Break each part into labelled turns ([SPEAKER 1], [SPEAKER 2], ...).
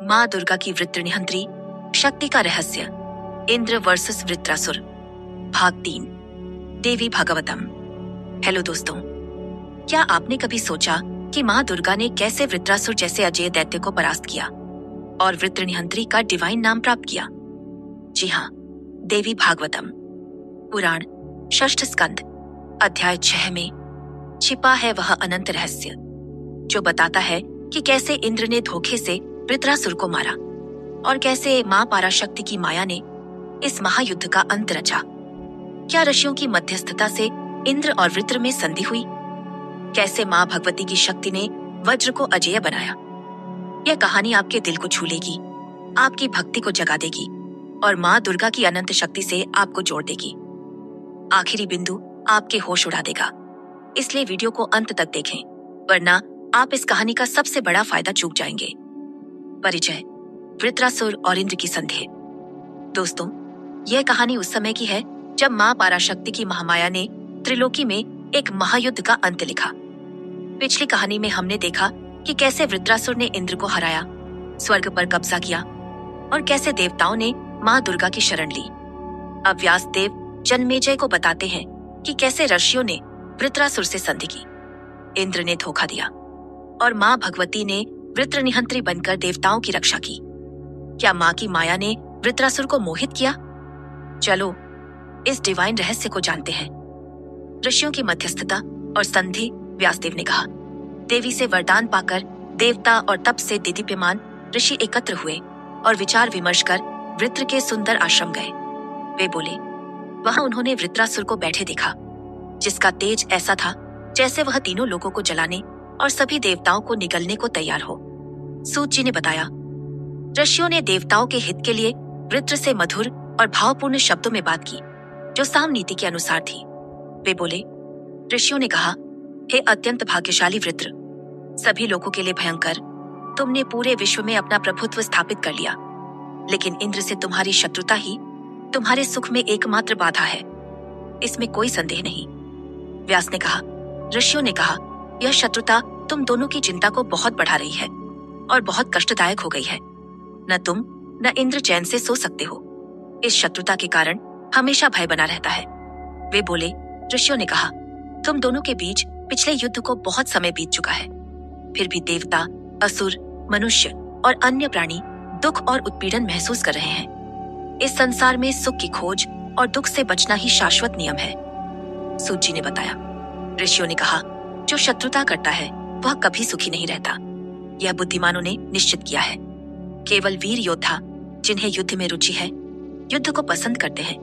[SPEAKER 1] माँ दुर्गा की वृत्रनिहंत्री शक्ति का रहस्य, इंद्र वर्सेस वृत्रासुर, भाग 3, देवी भागवतम। हेलो दोस्तों, क्या आपने कभी सोचा कि माँ दुर्गा ने कैसे वृत्रासुर जैसे अजय दैत्य को परास्त किया और वृत्रनिहंत्री का डिवाइन नाम प्राप्त किया? जी हाँ, देवी भागवतम पुराण षष्ठ स्कंद अध्याय 6 में छिपा है वह अनंत रहस्य, जो बताता है कि कैसे इंद्र ने धोखे से वृत्रासुर को मारा और कैसे माँ पराशक्ति की माया ने इस महायुद्ध का अंत रचा। क्या ऋषियों की मध्यस्थता से इंद्र और वृत्र में संधि हुई? कैसे माँ भगवती की शक्ति ने वज्र को अजेय बनाया? यह कहानी आपके दिल को छू लेगी, आपकी भक्ति को जगा देगी और माँ दुर्गा की अनंत शक्ति से आपको जोड़ देगी। आखिरी बिंदु आपके होश उड़ा देगा, इसलिए वीडियो को अंत तक देखें, वरना आप इस कहानी का सबसे बड़ा फायदा चूक जाएंगे। परिचय, वृत्रासुर और इंद्र की संधि। दोस्तों, यह कहानी उस समय की है जब माँ पराशक्ति की महामाया ने त्रिलोकी में एक महायुद्ध का अंत लिखा। पिछली कहानी में हमने देखा कि कैसे वृत्रासुर ने इंद्र को हराया, स्वर्ग पर कब्जा किया और कैसे देवताओं ने माँ दुर्गा की शरण ली। अब व्यासदेव जन्मेजय को बताते हैं कि कैसे ऋषियों ने वृत्रासुर से संधि की, इंद्र ने धोखा दिया और माँ भगवती ने वृत्रनिहंत्री बनकर देवताओं की रक्षा की। क्या माँ की माया ने वृत्रासुर को मोहित किया? चलो इस डिवाइन रहस्य को जानते हैं। ऋषियों की मध्यस्थता और संधि। व्यासदेव ने कहा, देवी से वरदान पाकर देवता और तप से दीदीप्यमान ऋषि एकत्र हुए और विचार विमर्श कर वृत्र के सुंदर आश्रम गए। वे बोले, वहां उन्होंने वृत्रासुर को बैठे देखा, जिसका तेज ऐसा था जैसे वह तीनों लोगों को जलाने और सभी देवताओं को निगलने को तैयार हो। सूत जी ने बताया, ऋषियों ने देवताओं के हित के लिए वृत्र से मधुर और भावपूर्ण शब्दों में बात की, जो साम नीति के अनुसार थी। वे बोले, ऋषियों ने कहा, हे अत्यंत भाग्यशाली वृत्र, सभी लोगों के लिए भयंकर, तुमने पूरे विश्व में अपना प्रभुत्व स्थापित कर लिया, लेकिन इंद्र से तुम्हारी शत्रुता ही तुम्हारे सुख में एकमात्र बाधा है, इसमें कोई संदेह नहीं। व्यास ने कहा, ऋषियों ने कहा, यह शत्रुता तुम दोनों की चिंता को बहुत बढ़ा रही है और बहुत कष्टदायक हो गई है। न तुम न इंद्र चैन से सो सकते हो। इस शत्रुता के कारण हमेशा भय बना रहता है। वे बोले, ऋषियों ने कहा, तुम दोनों के बीच पिछले युद्ध को बहुत समय बीत चुका है, फिर भी देवता, असुर, मनुष्य और अन्य प्राणी दुख और उत्पीड़न महसूस कर रहे हैं। इस संसार में सुख की खोज और दुख से बचना ही शाश्वत नियम है। सूत जी ने बताया, ऋषियों ने कहा, जो शत्रुता करता है वह कभी सुखी नहीं रहता। यह बुद्धिमानों ने निश्चित किया है। केवल वीर योद्धा, जिन्हें युद्ध में रुचि है, युद्ध को पसंद करते हैं,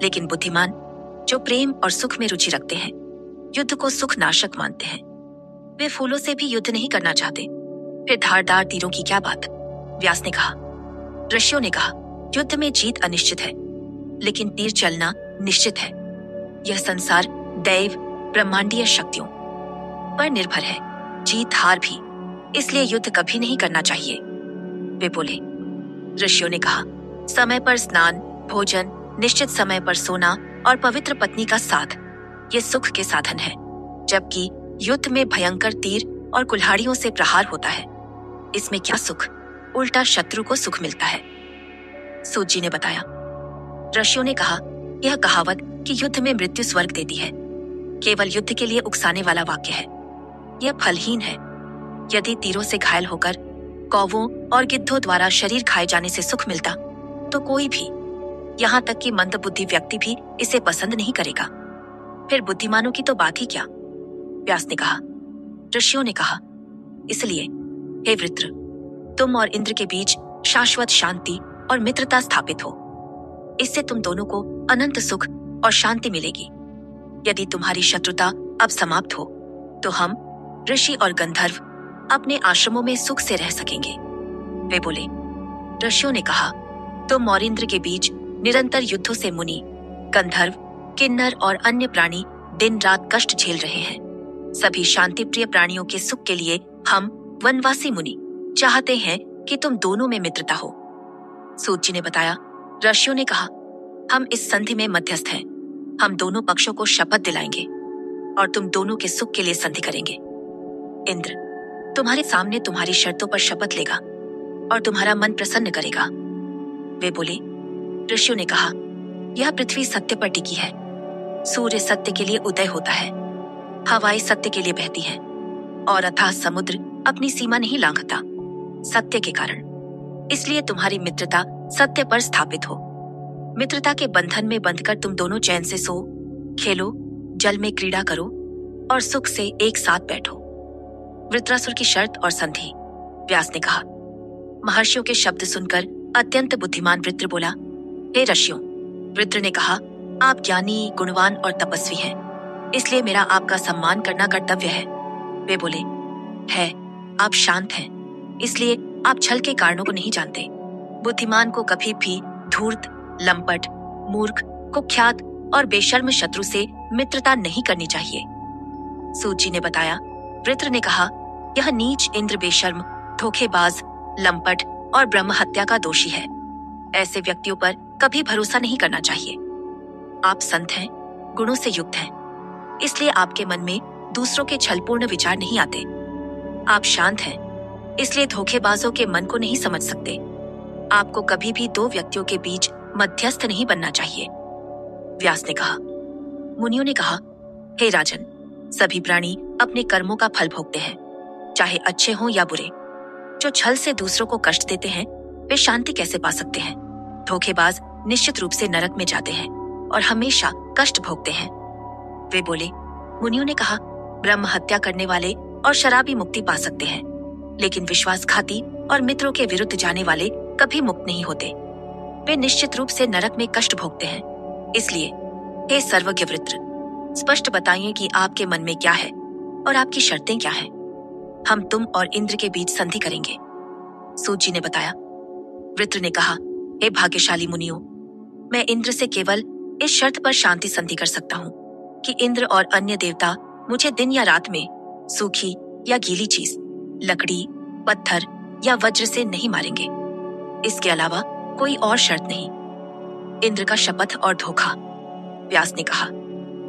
[SPEAKER 1] लेकिन बुद्धिमान, जो प्रेम और सुख में रुचि रखते हैं, युद्ध को सुख नाशक मानते हैं। वे फूलों से भी युद्ध नहीं करना चाहते, फिर धारदार तीरों की क्या बात। व्यास ने कहा, ऋषियों ने कहा, युद्ध में जीत अनिश्चित है, लेकिन तीर चलना निश्चित है। यह संसार दैव ब्रह्मांडीय शक्तियों पर निर्भर है, जीत हार भी, इसलिए युद्ध कभी नहीं करना चाहिए। वे बोले, ऋषियों ने कहा, समय पर स्नान, भोजन, निश्चित समय पर सोना और पवित्र पत्नी का साथ, ये सुख के साधन है, जबकि युद्ध में भयंकर तीर और कुल्हाड़ियों से प्रहार होता है। इसमें क्या सुख, उल्टा शत्रु को सुख मिलता है। सूत जी ने बताया, ऋषियों ने कहा, यह कहावत कि युद्ध में मृत्यु स्वर्ग देती है, केवल युद्ध के लिए उकसाने वाला वाक्य है। यह फलहीन है। यदि तीरों से घायल होकर कौवों और गिद्धों द्वारा शरीर खाए जाने से सुख मिलता, तो कोई भी, यहाँ तक कि मंदबुद्धि व्यक्ति भी इसे पसंद नहीं करेगा। फिर बुद्धिमानों की तो बात ही क्या। व्यास ने कहा, ऋषियों ने कहा, इसलिए हे वृत्र, तुम और इंद्र के बीच शाश्वत शांति और मित्रता स्थापित हो। इससे तुम दोनों को अनंत सुख और शांति मिलेगी। यदि तुम्हारी शत्रुता अब समाप्त हो, तो हम ऋषि और गंधर्व अपने आश्रमों में सुख से रह सकेंगे। वे बोले, ऋषियों ने कहा, तुम और इंद्र के बीच निरंतर युद्धों से मुनि, गंधर्व, किन्नर और अन्य प्राणी दिन रात कष्ट झेल रहे हैं। सभी शांति प्रिय प्राणियों के सुख के लिए हम वनवासी मुनि चाहते हैं कि तुम दोनों में मित्रता हो। सूत जी ने बताया, ऋषियों ने कहा, हम इस संधि में मध्यस्थ हैं। हम दोनों पक्षों को शपथ दिलाएंगे और तुम दोनों के सुख के लिए संधि करेंगे। इंद्र तुम्हारे सामने तुम्हारी शर्तों पर शपथ लेगा, और तुम्हारा मन प्रसन्न करेगा। वे बोले, ऋषियों ने कहा, यह पृथ्वी सत्य पर टिकी है। सूर्य सत्य के लिए उदय होता है, हवाएं सत्य के लिए बहती हैं, और अथाह समुद्र अपनी सीमा नहीं लांघता सत्य के कारण। इसलिए तुम्हारी मित्रता सत्य पर स्थापित हो। मित्रता के बंधन में बंधकर तुम दोनों चैन से सो, खेलो, जल में क्रीड़ा करो और सुख से एक साथ बैठो। वृत्रासुर की शर्त और संधि। व्यास ने कहा, महर्षियों के शब्द सुनकर अत्यंत बुद्धिमान वृत्र बोला, हे ऋषियों। वृत्र ने कहा, आप ज्ञानी, गुणवान और तपस्वी हैं, इसलिए मेरा आपका सम्मान करना कर्तव्य है। वे बोले, है, आप शांत हैं, इसलिए आप छल के कारणों को नहीं जानते। बुद्धिमान को कभी भी धूर्त, लंपट, मूर्ख, कुख्यात और बेशर्म शत्रु से मित्रता नहीं करनी चाहिए। सूत जी ने बताया, वृत्र ने कहा, यह नीच इंद्र बेशर्म, धोखेबाज, लंपट और ब्रह्म हत्या का दोषी है। ऐसे व्यक्तियों पर कभी भरोसा नहीं करना चाहिए। आप संत हैं, गुणों से युक्त हैं, इसलिए आपके मन में दूसरों के छलपूर्ण विचार नहीं आते। आप शांत हैं, इसलिए धोखेबाजों के मन को नहीं समझ सकते। आपको कभी भी दो व्यक्तियों के बीच मध्यस्थ नहीं बनना चाहिए। व्यास ने कहा, मुनियों ने कहा, हे राजन, सभी प्राणी अपने कर्मों का फल भोगते हैं, चाहे अच्छे हों या बुरे। जो छल से दूसरों को कष्ट देते हैं, वे शांति कैसे पा सकते हैं? धोखेबाज निश्चित रूप से नरक में जाते हैं और हमेशा कष्ट भोगते हैं। वे बोले, मुनियों ने कहा, ब्रह्म हत्या करने वाले और शराबी मुक्ति पा सकते हैं, लेकिन विश्वासघाती और मित्रों के विरुद्ध जाने वाले कभी मुक्त नहीं होते। वे निश्चित रूप से नरक में कष्ट भोगते हैं। इसलिए हे सर्वज्ञ वृत्र, स्पष्ट बताइए कि आपके मन में क्या है और आपकी शर्तें क्या हैं। हम तुम और इंद्र के बीच संधि करेंगे। सूत जी ने बताया। वृत्र ने कहा, हे भाग्यशाली मुनियों, मैं इंद्र से केवल इस शर्त पर शांति संधि कर सकता हूँ कि इंद्र और अन्य देवता मुझे दिन या रात में सूखी या गीली चीज, लकड़ी, पत्थर या वज्र से नहीं मारेंगे। इसके अलावा कोई और शर्त नहीं। इंद्र का शपथ और धोखा। व्यास ने कहा,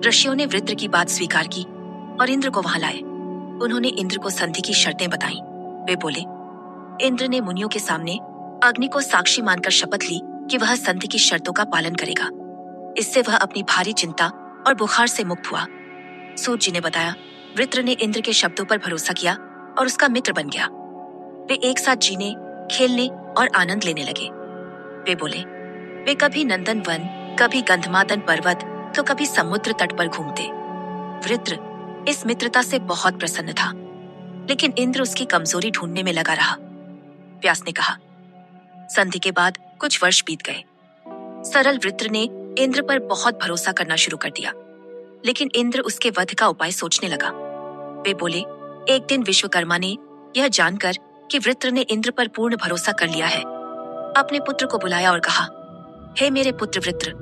[SPEAKER 1] ऋषियों ने वृत्र की बात स्वीकार की और इंद्र को वहां लाए। उन्होंने इंद्र को संधि की शर्तें बताईं। वे बोले, इंद्र ने मुनियों के सामने अग्नि को साक्षी मानकर शपथ ली कि वह संधि की शर्तों का पालन करेगा। इससे वह अपनी भारी चिंता और बुखार से मुक्त हुआ। सूत जी ने बताया, वृत्र ने इंद्र के शब्दों पर भरोसा किया और उसका मित्र बन गया। वे एक साथ जीने, खेलने और आनंद लेने लगे। वे बोले, वे कभी नंदन वन, कभी गंधमादन पर्वत, तो कभी समुद्र तट पर घूमते। वृत्र इस मित्रता से बहुत प्रसन्न था, लेकिन इंद्र उसकी कमजोरी ढूंढने में लगा रहा। व्यास ने कहा, संधि के बाद कुछ वर्ष बीत गए। सरल वृत्र ने इंद्र पर बहुत भरोसा करना शुरू कर दिया, लेकिन इंद्र उसके वध का उपाय सोचने लगा। वे बोले, एक दिन विश्वकर्मा ने यह जानकर कि वृत्र ने इंद्र पर पूर्ण भरोसा कर लिया है, अपने पुत्र को बुलाया और कहा, हे मेरे पुत्र वृत्र,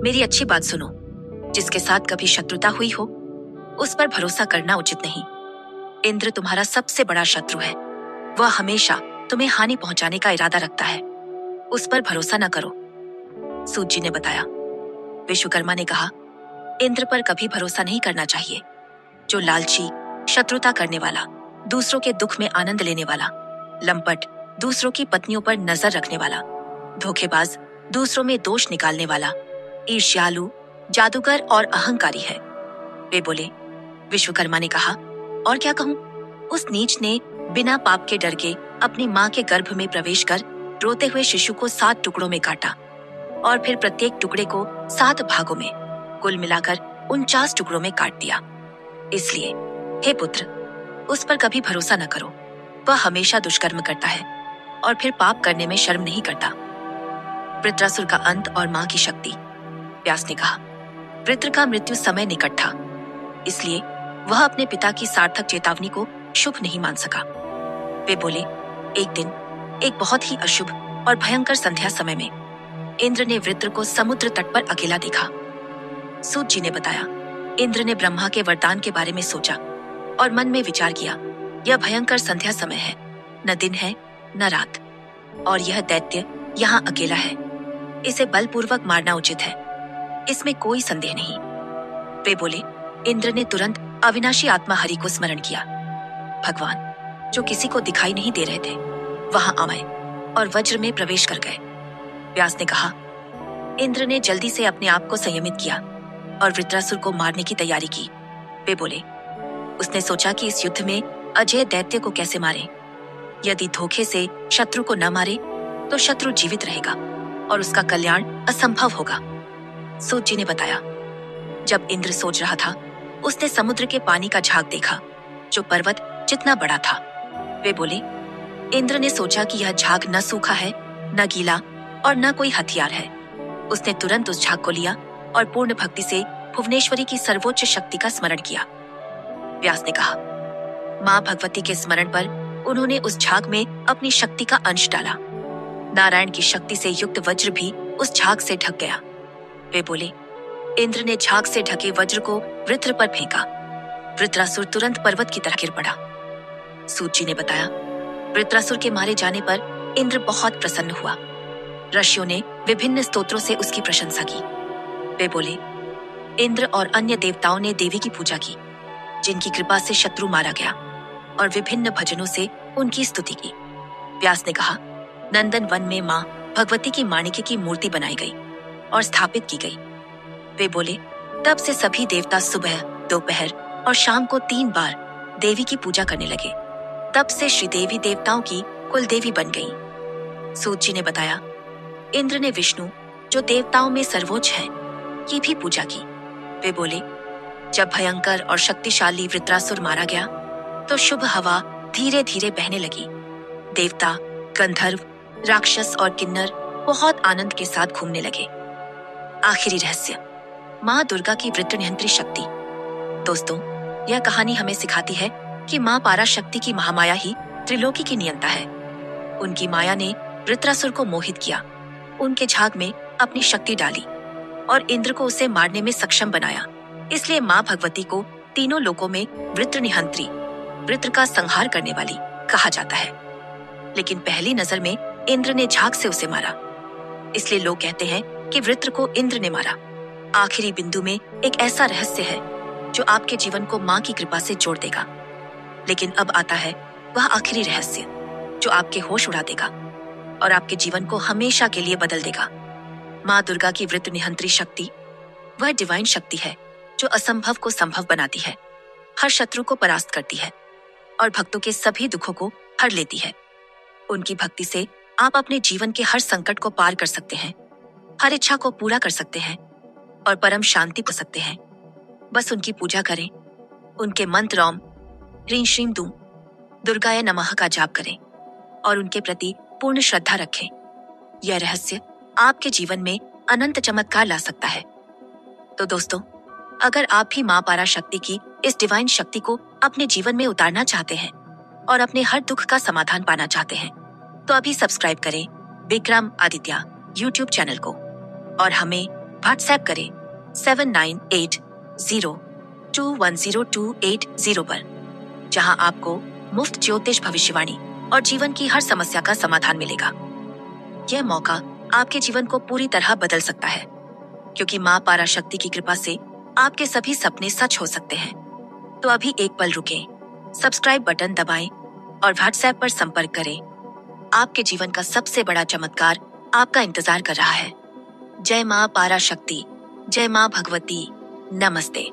[SPEAKER 1] मेरी अच्छी बात सुनो। जिसके साथ कभी शत्रुता हुई हो, उस पर भरोसा करना उचित नहीं। इंद्र तुम्हारा सबसे बड़ा शत्रु है। वह हमेशा तुम्हें हानि पहुंचाने का इरादा रखता है। उस पर भरोसा न करो। सूत जी ने बताया। विश्वकर्मा ने कहा, इंद्र पर कभी भरोसा नहीं करना चाहिए। जो लालची, शत्रुता करने वाला, दूसरों के दुख में आनंद लेने वाला, लंपट, दूसरों की पत्नियों पर नजर रखने वाला, धोखेबाज, दूसरों में दोष निकालने वाला, ईर्ष्यालु, जादूगर और अहंकारी है। वे बोले। विश्वकर्मा ने कहा, और क्या कहूं? उस नीच ने बिना पाप के डर के अपनी मां के गर्भ में प्रवेश कर रोते हुए शिशु को 7 टुकड़ों में काटा और फिर प्रत्येक टुकड़े को 7 भागों में, कुल मिलाकर 49 टुकड़ों में काट दिया। इसलिए हे पुत्र, उस पर कभी भरोसा न करो। वह हमेशा दुष्कर्म करता है और फिर पाप करने में शर्म नहीं करता। वृत्रासुर का अंत और मां की शक्ति। व्यास ने कहा, वृत्र का मृत्यु समय निकट था, इसलिए वह अपने पिता की सार्थक चेतावनी को शुभ नहीं मान सका। वे बोले, एक दिन एक बहुत ही अशुभ और भयंकर संध्या समय में इंद्र ने वृत्र को समुद्र तट पर अकेला देखा। सूत जी ने बताया, इंद्र ने ब्रह्मा के वरदान के बारे में सोचा और मन में विचार किया, यह भयंकर संध्या समय है, न दिन है न रात, और यह दैत्य यहाँ अकेला है। इसे बलपूर्वक मारना उचित है, इसमें कोई संदेह नहीं। वे बोले। इंद्र ने तुरंत अविनाशी आत्मा हरि को स्मरण किया। भगवान, जो किसी को दिखाई नहीं दे रहे थे, वहां आए और वज्र में प्रवेश कर गए। व्यास ने कहा, इंद्र ने जल्दी से अपने आप को संयमित किया और वृत्रासुर को मारने की तैयारी की। वे बोले, उसने सोचा कि इस युद्ध में अजय दैत्य को कैसे मारे। यदि धोखे से शत्रु को न मारे तो शत्रु जीवित रहेगा और उसका कल्याण असंभव होगा। सूत जी ने बताया, जब इंद्र सोच रहा था, उसने समुद्र के पानी का झाग देखा जो पर्वत जितना बड़ा था। वे बोले, इंद्र ने सोचा कि यह झाग न सूखा है, न गीला और न कोई हथियार है। उसने तुरंत उस झाग को लिया और पूर्ण भक्ति से भुवनेश्वरी की सर्वोच्च शक्ति का स्मरण किया। व्यास ने कहा, मां भगवती के स्मरण पर उन्होंने उस झाग में अपनी शक्ति का अंश डाला। नारायण की शक्ति से युक्त वज्र भी उस झाग से ढक गया। वे बोले, इंद्र ने झाग से ढके वज्र को वृत्र पर फेंका। वृत्रासुर तुरंत पर्वत की तरह गिर पड़ा। सूत जी ने बताया, वृत्रासुर के मारे जाने पर इंद्र बहुत प्रसन्न हुआ। ऋषियों ने विभिन्न स्तोत्रों से उसकी प्रशंसा की। वे बोले, इंद्र और अन्य देवताओं ने देवी की पूजा की, जिनकी कृपा से शत्रु मारा गया, और विभिन्न भजनों से उनकी स्तुति की। व्यास ने कहा, नंदन वन में मां भगवती की माणिक्य की मूर्ति बनाई गई और स्थापित की गई। वे बोले, तब से सभी देवता सुबह, दोपहर और शाम को 3 बार देवी की पूजा करने लगे। तब से श्रीदेवी देवताओं की कुल देवी बन गई। सूत जी ने बताया, इंद्र ने विष्णु, जो देवताओं में सर्वोच्च है, की भी पूजा की। वे बोले, जब भयंकर और शक्तिशाली वृत्रासुर मारा गया तो शुभ हवा धीरे धीरे बहने लगी। देवता, गंधर्व, राक्षस और किन्नर बहुत आनंद के साथ घूमने लगे। आखिरी रहस्य, मां दुर्गा की वृत्र नियंत्री शक्ति। दोस्तों, यह कहानी हमें सिखाती है कि मां पाराशक्ति की महामाया ही त्रिलोकी की नियंता है। उनकी माया ने वृत्रासुर को मोहित किया, उनके झाग में अपनी शक्ति डाली और इंद्र को उसे मारने में सक्षम बनाया। इसलिए मां भगवती को तीनों लोकों में वृत्र निहंत्री, वृत्र का संहार करने वाली कहा जाता है। लेकिन पहली नजर में इंद्र ने झाग से उसे मारा, इसलिए लोग कहते हैं कि वृत्र को इंद्र ने मारा। आखिरी बिंदु में एक ऐसा रहस्य है जो आपके जीवन को मां की कृपा से जोड़ देगा। लेकिन अब आता है वह आखिरी रहस्य जो आपके होश उड़ा देगा और आपके जीवन को हमेशा के लिए बदल देगा। मां दुर्गा की वृत्र निहंत्री शक्ति वह डिवाइन शक्ति है जो असंभव को संभव बनाती है, हर शत्रु को परास्त करती है और भक्तों के सभी दुखों को हर लेती है। उनकी भक्ति से आप अपने जीवन के हर संकट को पार कर सकते हैं, हर इच्छा को पूरा कर सकते हैं और परम शांति पा सकते हैं। बस उनकी पूजा करें, उनके मंत्र ओम ह्रीं श्रीं दूं दुर्गाय नमः का जाप करें और उनके प्रति पूर्ण श्रद्धा रखें। यह रहस्य आपके जीवन में अनंत चमत्कार ला सकता है। तो दोस्तों, अगर आप भी मां पाराशक्ति की इस डिवाइन शक्ति को अपने जीवन में उतारना चाहते हैं और अपने हर दुख का समाधान पाना चाहते हैं, तो अभी सब्सक्राइब करें विक्रम आदित्य YouTube चैनल को और हमें व्हाट्सएप करें 7980210280 पर, जहां आपको मुफ्त ज्योतिष भविष्यवाणी और जीवन की हर समस्या का समाधान मिलेगा। यह मौका आपके जीवन को पूरी तरह बदल सकता है, क्योंकि मां पाराशक्ति की कृपा से आपके सभी सपने सच हो सकते हैं। तो अभी एक पल रुकें, सब्सक्राइब बटन दबाएं और व्हाट्सएप पर संपर्क करें। आपके जीवन का सबसे बड़ा चमत्कार आपका इंतजार कर रहा है। जय मां पाराशक्ति, जय मां भगवती, नमस्ते।